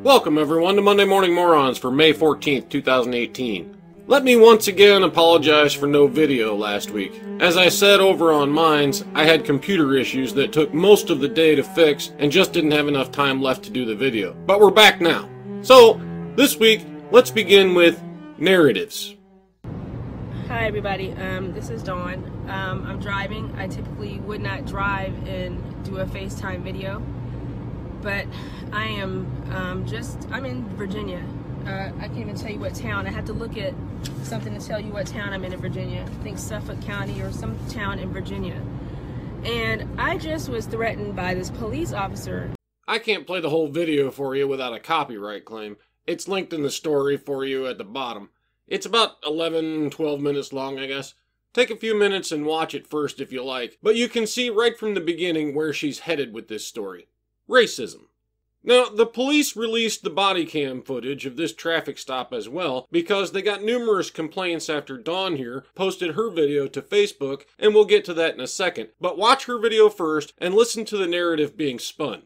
Welcome everyone to Monday Morning Morons for May 14th, 2018. Let me once again apologize for no video last week. As I said over on Minds, I had computer issues that took most of the day to fix and just didn't have enough time left to do the video. But we're back now. So, this week, let's begin with narratives. Hi everybody, this is Dawn. I'm driving. I typically would not drive and do a FaceTime video, but I am I'm in Virginia. I can't even tell you what town. I had to look at something to tell you what town I'm in Virginia. I think Suffolk County or some town in Virginia. And I just was threatened by this police officer. I can't play the whole video for you without a copyright claim. It's linked in the story for you at the bottom. It's about 11-12 minutes long, I guess. Take a few minutes and watch it first if you like, but you can see right from the beginning where she's headed with this story. Racism. Now, the police released the body cam footage of this traffic stop as well because they got numerous complaints after Dawn here posted her video to Facebook, and we'll get to that in a second. But watch her video first and listen to the narrative being spun.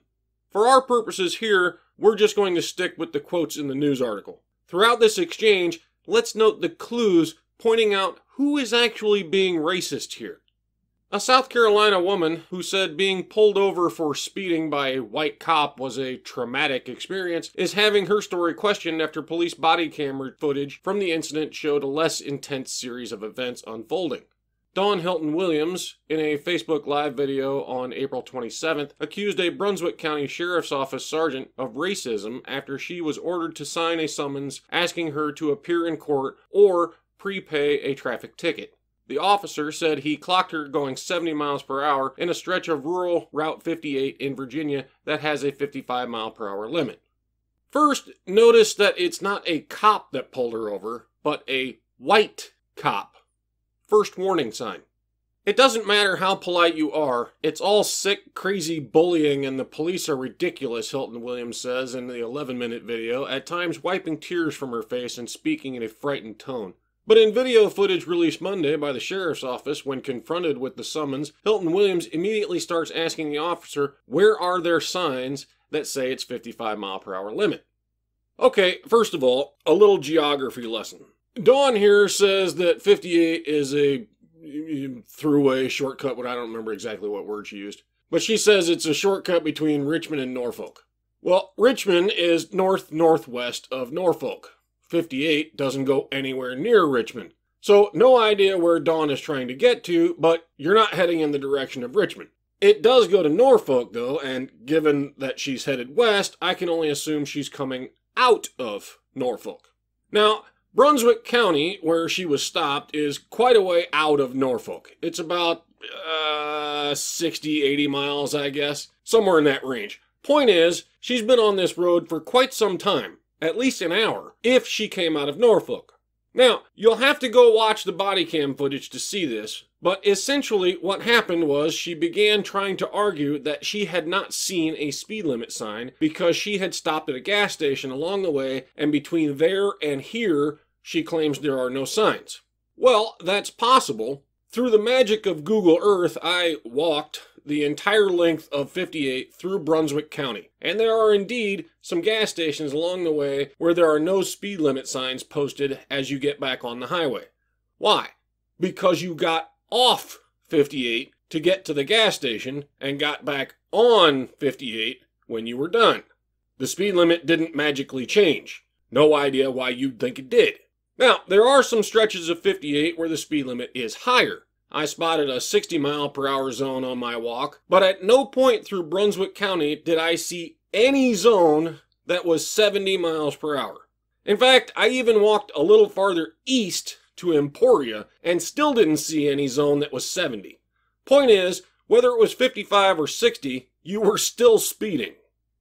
For our purposes here, we're just going to stick with the quotes in the news article. Throughout this exchange, let's note the clues pointing out who is actually being racist here. A South Carolina woman who said being pulled over for speeding by a white cop was a traumatic experience is having her story questioned after police body camera footage from the incident showed a less intense series of events unfolding. Dawn Hilton Williams, in a Facebook Live video on April 27th, accused a Brunswick County Sheriff's Office sergeant of racism after she was ordered to sign a summons asking her to appear in court or prepay a traffic ticket. The officer said he clocked her going 70 miles per hour in a stretch of rural Route 58 in Virginia that has a 55 mile per hour limit. First, notice that it's not a cop that pulled her over, but a white cop. First warning sign. It doesn't matter how polite you are, it's all sick, crazy bullying and the police are ridiculous, Hilton Williams says in the 11-minute video, at times wiping tears from her face and speaking in a frightened tone. But in video footage released Monday by the sheriff's office, when confronted with the summons, Hilton Williams immediately starts asking the officer, where are there signs that say it's 55 mile per hour limit? Okay, first of all, a little geography lesson. Dawn here says that 58 is a throughway, shortcut, but I don't remember exactly what word she used. But she says it's a shortcut between Richmond and Norfolk. Well, Richmond is north-northwest of Norfolk. 58 doesn't go anywhere near Richmond. So no idea where Dawn is trying to get to, but you're not heading in the direction of Richmond. It does go to Norfolk though, and given that she's headed west, I can only assume she's coming out of Norfolk. Now, Brunswick County, where she was stopped, is quite a way out of Norfolk. It's about 60, 80 miles, I guess. Somewhere in that range. Point is, she's been on this road for quite some time. At least an hour, if she came out of Norfolk. Now, you'll have to go watch the body cam footage to see this, but essentially what happened was she began trying to argue that she had not seen a speed limit sign because she had stopped at a gas station along the way, and between there and here, she claims there are no signs. Well, that's possible. Through the magic of Google Earth, I walked the entire length of 58 through Brunswick County. And there are indeed some gas stations along the way where there are no speed limit signs posted as you get back on the highway. Why? Because you got off 58 to get to the gas station and got back on 58 when you were done. The speed limit didn't magically change. No idea why you'd think it did. Now, there are some stretches of 58 where the speed limit is higher. I spotted a 60 mile per hour zone on my walk, but at no point through Brunswick County did I see any zone that was 70 miles per hour. In fact, I even walked a little farther east to Emporia and still didn't see any zone that was 70. Point is, whether it was 55 or 60, you were still speeding.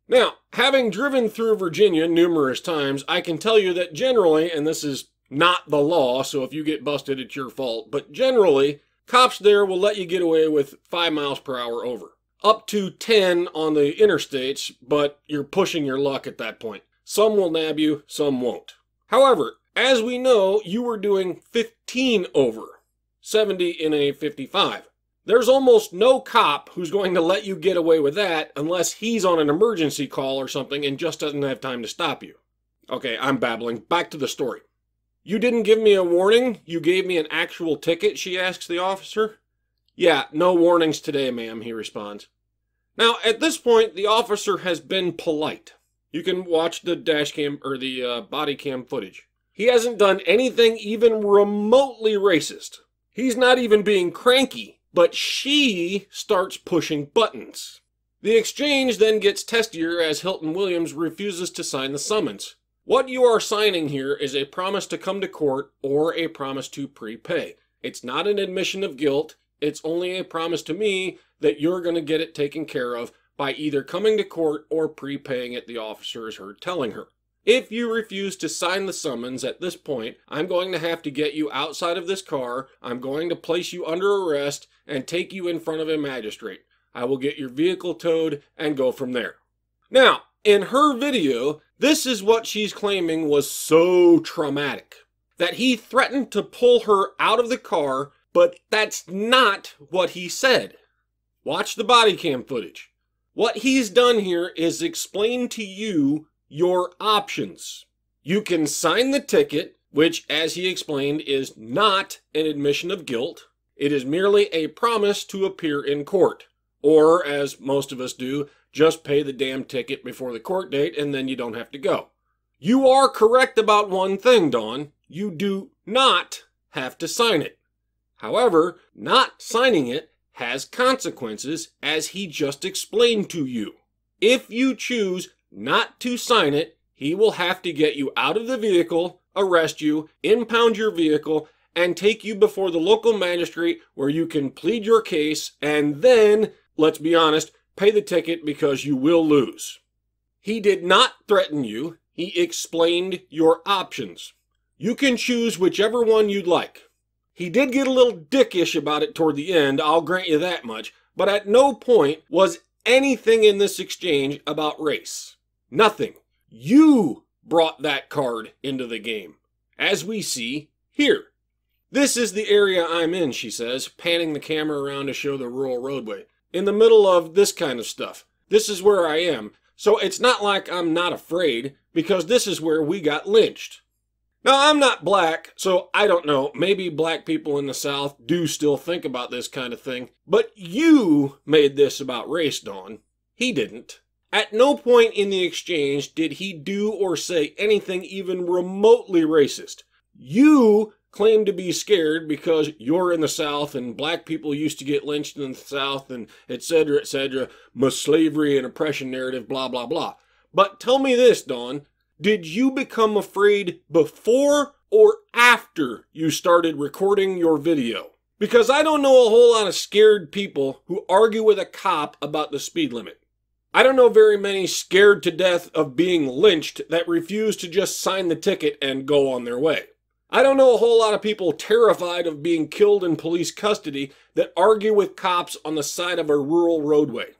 Now, having driven through Virginia numerous times, I can tell you that generally, and this is not the law, so if you get busted, it's your fault, but generally, cops there will let you get away with 5 miles per hour over. Up to 10 on the interstates, but you're pushing your luck at that point. Some will nab you, some won't. However, as we know, you were doing 15 over, 70 in a 55. There's almost no cop who's going to let you get away with that unless he's on an emergency call or something and just doesn't have time to stop you. Okay, I'm babbling. Back to the story. You didn't give me a warning? You gave me an actual ticket, she asks the officer. Yeah, no warnings today, ma'am, he responds. Now, at this point, the officer has been polite. You can watch the dash cam or the body cam footage. He hasn't done anything even remotely racist. He's not even being cranky, but she starts pushing buttons. The exchange then gets testier as Hilton Williams refuses to sign the summons. What you are signing here is a promise to come to court or a promise to prepay. It's not an admission of guilt. It's only a promise to me that you're going to get it taken care of by either coming to court or prepaying it, the officer is heard telling her. If you refuse to sign the summons at this point, I'm going to have to get you outside of this car, I'm going to place you under arrest, and take you in front of a magistrate. I will get your vehicle towed and go from there. Now, in her video, this is what she's claiming was so traumatic. That he threatened to pull her out of the car, but that's not what he said. Watch the body cam footage. What he's done here is explain to you your options. You can sign the ticket, which, as he explained, is not an admission of guilt. It is merely a promise to appear in court. Or, as most of us do, just pay the damn ticket before the court date and then you don't have to go. You are correct about one thing, Dawn. You do not have to sign it. However, not signing it has consequences, as he just explained to you. If you choose not to sign it, he will have to get you out of the vehicle, arrest you, impound your vehicle, and take you before the local magistrate where you can plead your case and then, let's be honest, pay the ticket because you will lose. He did not threaten you. He explained your options. You can choose whichever one you'd like. He did get a little dickish about it toward the end, I'll grant you that much, but at no point was anything in this exchange about race. Nothing. You brought that card into the game, as we see here. This is the area I'm in, she says, panning the camera around to show the rural roadway. In the middle of this kind of stuff. This is where I am. So it's not like I'm not afraid, because this is where we got lynched. Now, I'm not black, so I don't know. Maybe black people in the South do still think about this kind of thing. But you made this about race, Dawn. He didn't. At no point in the exchange did he do or say anything even remotely racist. You claim to be scared because you're in the South and black people used to get lynched in the South and etc., slavery and oppression narrative, blah, blah, blah. But tell me this, Dawn. Did you become afraid before or after you started recording your video? Because I don't know a whole lot of scared people who argue with a cop about the speed limit. I don't know very many scared to death of being lynched that refuse to just sign the ticket and go on their way. I don't know a whole lot of people terrified of being killed in police custody that argue with cops on the side of a rural roadway.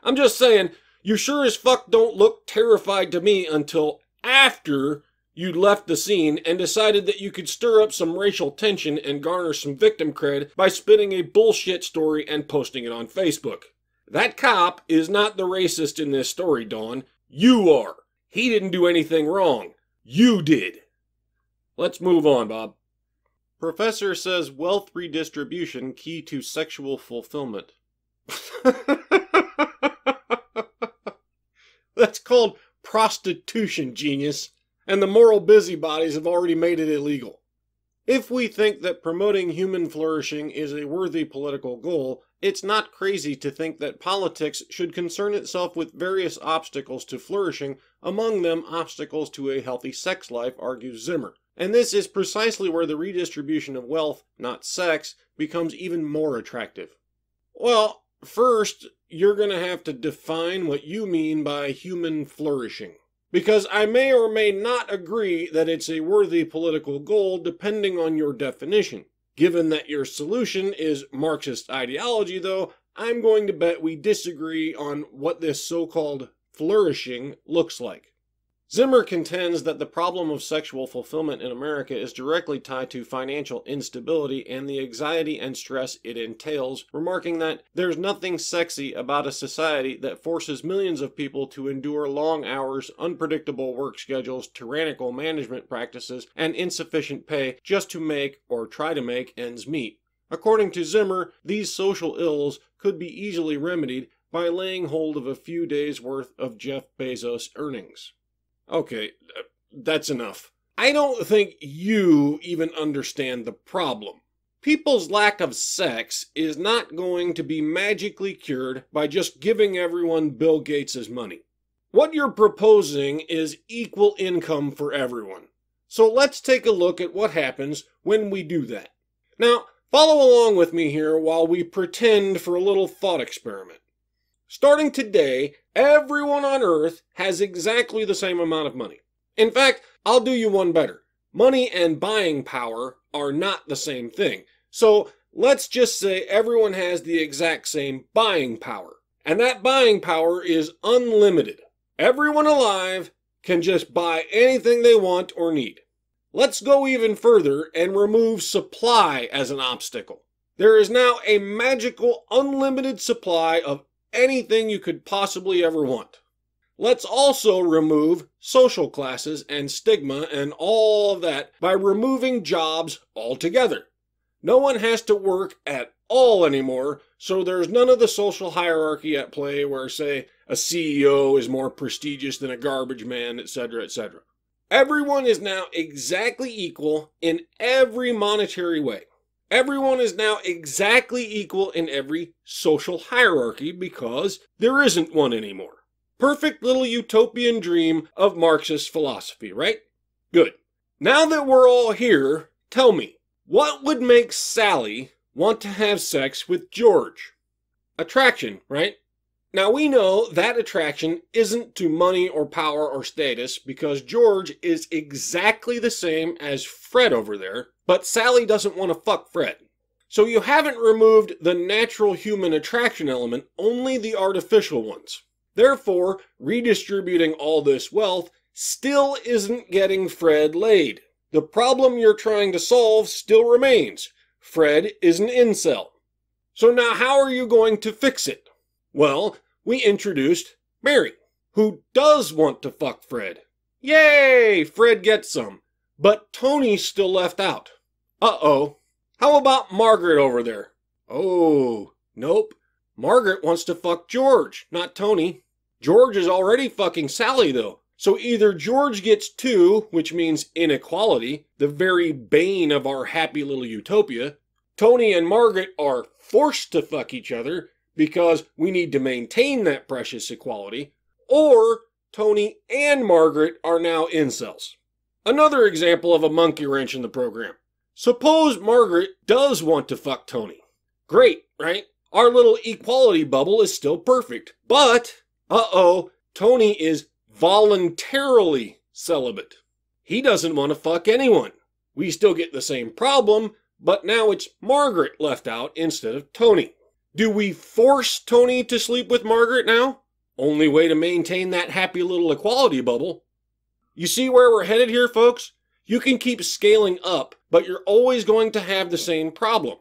I'm just saying, you sure as fuck don't look terrified to me until after you'd left the scene and decided that you could stir up some racial tension and garner some victim cred by spinning a bullshit story and posting it on Facebook. That cop is not the racist in this story, Dawn. You are. He didn't do anything wrong. You did. Let's move on, Bob. Professor says wealth redistribution key to sexual fulfillment. That's called prostitution, genius. And the moral busybodies have already made it illegal. If we think that promoting human flourishing is a worthy political goal, it's not crazy to think that politics should concern itself with various obstacles to flourishing, among them obstacles to a healthy sex life, argues Zimmer. And this is precisely where the redistribution of wealth, not sex, becomes even more attractive. Well, first, you're going to have to define what you mean by human flourishing. Because I may or may not agree that it's a worthy political goal depending on your definition. Given that your solution is Marxist ideology, though, I'm going to bet we disagree on what this so-called flourishing looks like. Zimmer contends that the problem of sexual fulfillment in America is directly tied to financial instability and the anxiety and stress it entails, remarking that there's nothing sexy about a society that forces millions of people to endure long hours, unpredictable work schedules, tyrannical management practices, and insufficient pay just to make, or try to make, ends meet. According to Zimmer, these social ills could be easily remedied by laying hold of a few days' worth of Jeff Bezos' earnings. Okay, that's enough. I don't think you even understand the problem. People's lack of sex is not going to be magically cured by just giving everyone Bill Gates' money. What you're proposing is equal income for everyone. So let's take a look at what happens when we do that. Now, follow along with me here while we pretend for a little thought experiment. Starting today, everyone on Earth has exactly the same amount of money. In fact, I'll do you one better. Money and buying power are not the same thing. So let's just say everyone has the exact same buying power. And that buying power is unlimited. Everyone alive can just buy anything they want or need. Let's go even further and remove supply as an obstacle. There is now a magical unlimited supply of anything you could possibly ever want. Let's also remove social classes and stigma and all of that by removing jobs altogether. No one has to work at all anymore, so there's none of the social hierarchy at play where, say, a CEO is more prestigious than a garbage man, etc., etc. Everyone is now exactly equal in every monetary way. Everyone is now exactly equal in every social hierarchy because there isn't one anymore. Perfect little utopian dream of Marxist philosophy, right? Good. Now that we're all here, tell me, what would make Sally want to have sex with George? Attraction, right? Now we know that attraction isn't to money or power or status because George is exactly the same as Fred over there, but Sally doesn't want to fuck Fred. So you haven't removed the natural human attraction element, only the artificial ones. Therefore, redistributing all this wealth still isn't getting Fred laid. The problem you're trying to solve still remains. Fred is an incel. So now how are you going to fix it? Well, we introduced Mary, who does want to fuck Fred. Yay! Fred gets some. But Tony's still left out. Uh-oh. How about Margaret over there? Oh, nope. Margaret wants to fuck George, not Tony. George is already fucking Sally, though. So either George gets two, which means inequality, the very bane of our happy little utopia. Tony and Margaret are forced to fuck each other because we need to maintain that precious equality. Or Tony and Margaret are now incels. Another example of a monkey wrench in the program. Suppose Margaret does want to fuck Tony. Great, right? Our little equality bubble is still perfect. But, Tony is voluntarily celibate. He doesn't want to fuck anyone. We still get the same problem, but now it's Margaret left out instead of Tony. Do we force Tony to sleep with Margaret now? Only way to maintain that happy little equality bubble. You see where we're headed here, folks? You can keep scaling up, but you're always going to have the same problem.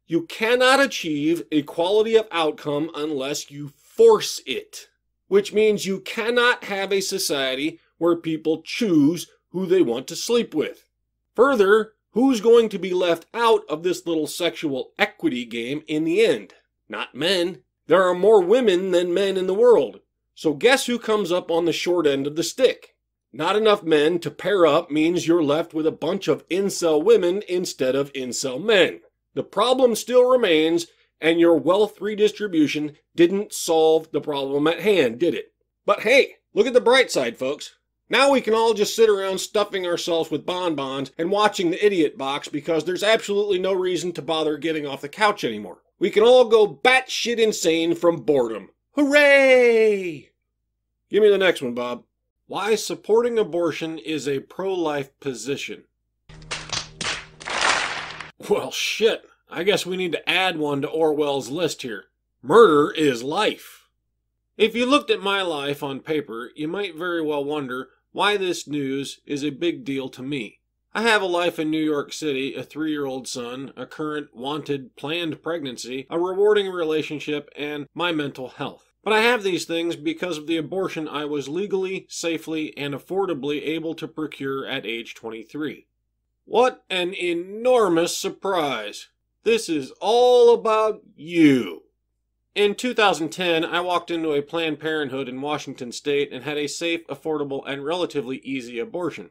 You cannot achieve equality of outcome unless you force it, which means you cannot have a society where people choose who they want to sleep with. Further, who's going to be left out of this little sexual equity game in the end? Not men. There are more women than men in the world. So guess who comes up on the short end of the stick? Not enough men to pair up means you're left with a bunch of incel women instead of incel men. The problem still remains, and your wealth redistribution didn't solve the problem at hand, did it? But hey, look at the bright side, folks. Now we can all just sit around stuffing ourselves with bonbons and watching the idiot box because there's absolutely no reason to bother getting off the couch anymore. We can all go batshit insane from boredom. Hooray! Give me the next one, Bob. Why supporting abortion is a pro-life position. Well, shit. I guess we need to add one to Orwell's list here. Murder is life. If you looked at my life on paper, you might very well wonder why this news is a big deal to me. I have a life in New York City, a 3-year-old son, a current wanted planned pregnancy, a rewarding relationship, and my mental health. But I have these things because of the abortion I was legally, safely, and affordably able to procure at age 23. What an enormous surprise! This is all about you. In 2010, I walked into a Planned Parenthood in Washington State and had a safe, affordable, and relatively easy abortion.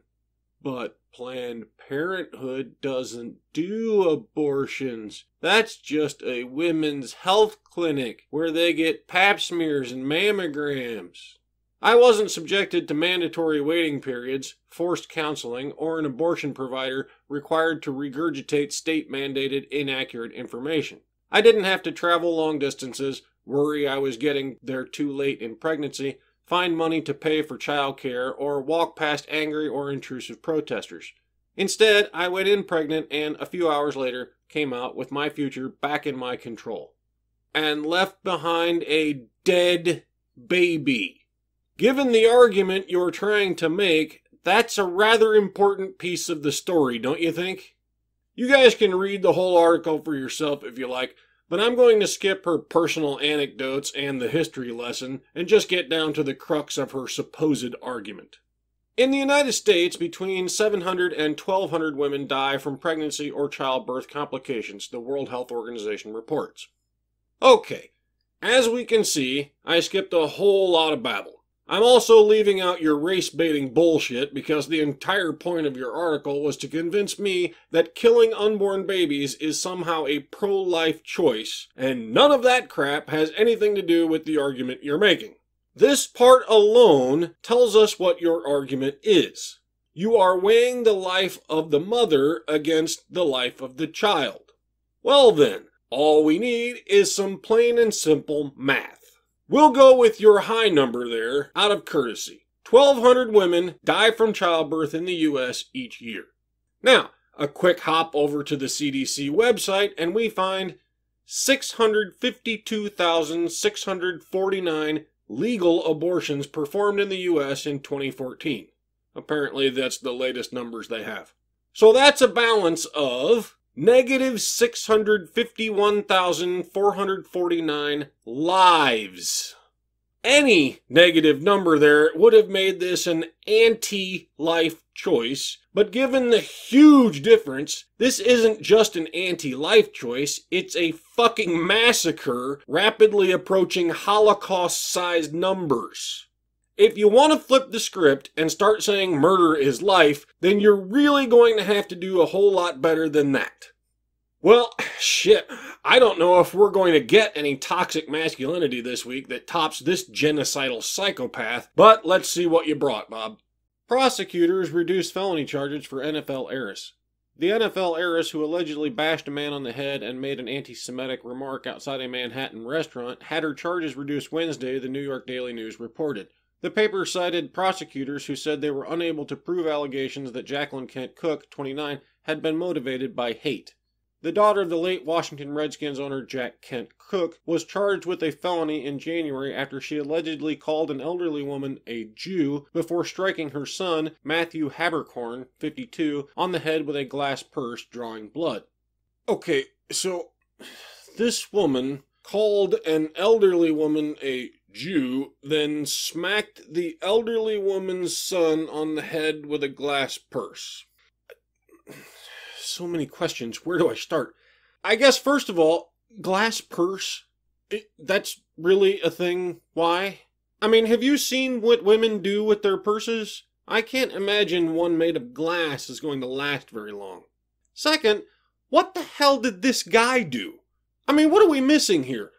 But Planned Parenthood doesn't do abortions. That's just a women's health clinic where they get pap smears and mammograms. I wasn't subjected to mandatory waiting periods, forced counseling, or an abortion provider required to regurgitate state-mandated inaccurate information. I didn't have to travel long distances, worry I was getting there too late in pregnancy, find money to pay for childcare, or walk past angry or intrusive protesters. Instead, I went in pregnant and, a few hours later, came out with my future back in my control. And left behind a dead baby. Given the argument you're trying to make, that's a rather important piece of the story, don't you think? You guys can read the whole article for yourself if you like, but I'm going to skip her personal anecdotes and the history lesson and just get down to the crux of her supposed argument. In the United States, between 700 and 1,200 women die from pregnancy or childbirth complications, the World Health Organization reports. Okay, as we can see, I skipped a whole lot of babble. I'm also leaving out your race-baiting bullshit because the entire point of your article was to convince me that killing unborn babies is somehow a pro-life choice, and none of that crap has anything to do with the argument you're making. This part alone tells us what your argument is. You are weighing the life of the mother against the life of the child. Well then, all we need is some plain and simple math. We'll go with your high number there, out of courtesy. 1,200 women die from childbirth in the U.S. each year. Now, a quick hop over to the CDC website, and we find 652,649 legal abortions performed in the U.S. in 2014. Apparently, that's the latest numbers they have. So that's a balance of negative 651,449 lives. Any negative number there would have made this an anti-life choice, but given the huge difference, this isn't just an anti-life choice, it's a fucking massacre rapidly approaching Holocaust-sized numbers. If you want to flip the script and start saying murder is life, then you're really going to have to do a whole lot better than that. Well, shit, I don't know if we're going to get any toxic masculinity this week that tops this genocidal psychopath, but let's see what you brought, Bob. Prosecutors reduced felony charges for NFL heiress. The NFL heiress who allegedly bashed a man on the head and made an anti-Semitic remark outside a Manhattan restaurant had her charges reduced Wednesday, the New York Daily News reported. The paper cited prosecutors who said they were unable to prove allegations that Jacqueline Kent Cook, 29, had been motivated by hate. The daughter of the late Washington Redskins owner Jack Kent Cook was charged with a felony in January after she allegedly called an elderly woman a Jew before striking her son, Matthew Habercorn, 52, on the head with a glass purse drawing blood. Okay, so this woman called an elderly woman a Jew, then smacked the elderly woman's son on the head with a glass purse. So many questions. Where do I start? I guess, first of all, glass purse, that's really a thing. Why? I mean, have you seen what women do with their purses? I can't imagine one made of glass is going to last very long. Second, what the hell did this guy do? I mean, what are we missing here?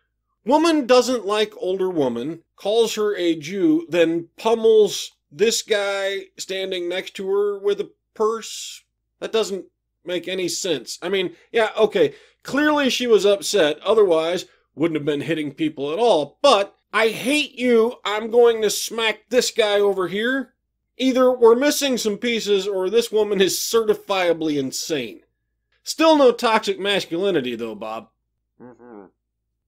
Woman doesn't like older woman, calls her a Jew, then pummels this guy standing next to her with a purse? That doesn't make any sense. I mean, yeah, okay, clearly she was upset, otherwise wouldn't have been hitting people at all, but I hate you, I'm going to smack this guy over here. Either we're missing some pieces or this woman is certifiably insane. Still no toxic masculinity though, Bob.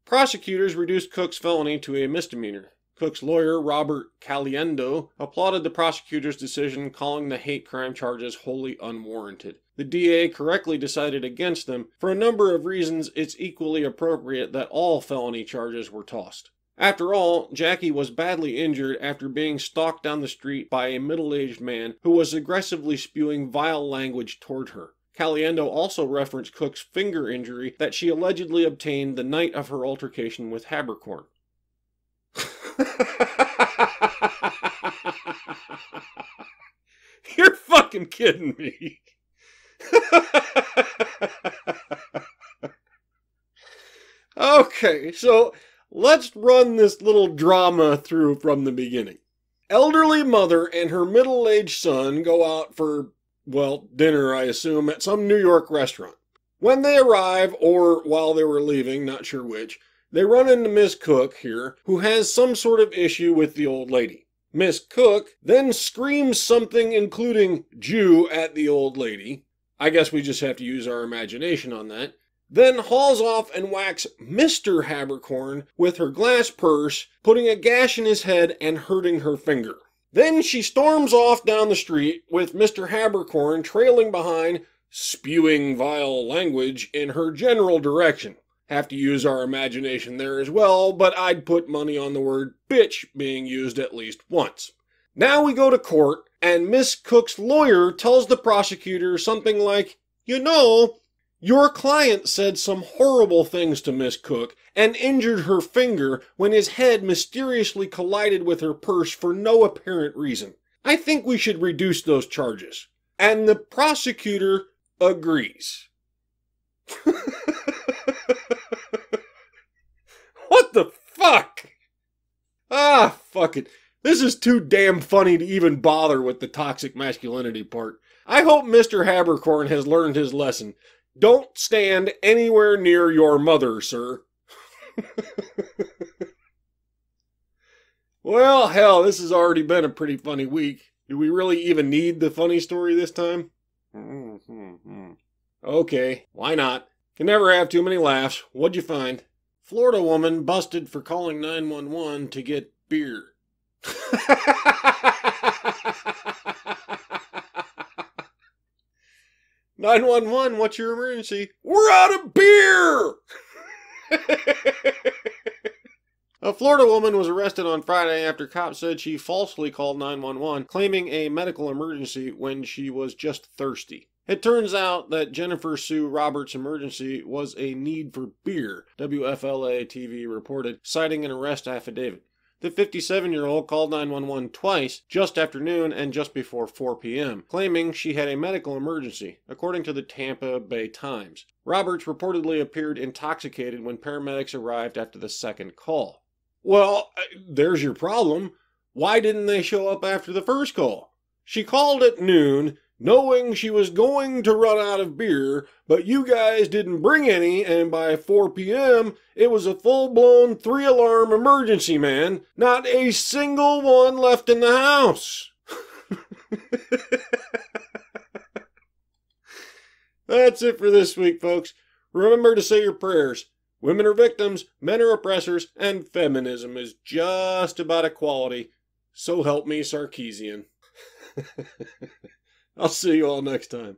Prosecutors reduced Cook's felony to a misdemeanor. Cook's lawyer, Robert Caliendo, applauded the prosecutor's decision, calling the hate crime charges wholly unwarranted. The DA correctly decided against them. For a number of reasons, it's equally appropriate that all felony charges were tossed. After all, Jackie was badly injured after being stalked down the street by a middle-aged man who was aggressively spewing vile language toward her. Caliendo also referenced Cook's finger injury that she allegedly obtained the night of her altercation with Habercorn. You're fucking kidding me. Okay, so let's run this little drama through from the beginning. Elderly mother and her middle-aged son go out for, well, dinner, I assume, at some New York restaurant. When they arrive, or while they were leaving, not sure which, they run into Miss Cook here, who has some sort of issue with the old lady. Miss Cook then screams something including Jew at the old lady. I guess we just have to use our imagination on that. Then hauls off and whacks Mr. Habercorn with her glass purse, putting a gash in his head and hurting her finger. Then she storms off down the street with Mr. Habercorn trailing behind, spewing vile language in her general direction. Have to use our imagination there as well, but I'd put money on the word bitch being used at least once. Now we go to court, and Miss Cook's lawyer tells the prosecutor something like, "You know, your client said some horrible things to Miss Cook and injured her finger when his head mysteriously collided with her purse for no apparent reason. I think we should reduce those charges." And the prosecutor agrees. What the fuck? Ah, fuck it. This is too damn funny to even bother with the toxic masculinity part. I hope Mr. Habercorn has learned his lesson. Don't stand anywhere near your mother, sir. Well, hell, this has already been a pretty funny week. Do we really even need the funny story this time? Okay, why not? Can never have too many laughs. What'd you find? Florida woman busted for calling 911 to get beer. 911, what's your emergency? We're out of beer! A Florida woman was arrested on Friday after cops said she falsely called 911, claiming a medical emergency when she was just thirsty. It turns out that Jennifer Sue Roberts' emergency was a need for beer, WFLA-TV reported, citing an arrest affidavit. The 57-year-old called 911 twice, just after noon and just before 4 p.m., claiming she had a medical emergency, according to the Tampa Bay Times. Roberts reportedly appeared intoxicated when paramedics arrived after the second call. Well, there's your problem. Why didn't they show up after the first call? She called at noon, knowing she was going to run out of beer, but you guys didn't bring any, and by 4 p.m., it was a full-blown 3-alarm emergency, man. Not a single one left in the house. That's it for this week, folks. Remember to say your prayers. Women are victims, men are oppressors, and feminism is just about equality. So help me, Sarkeesian. I'll see you all next time.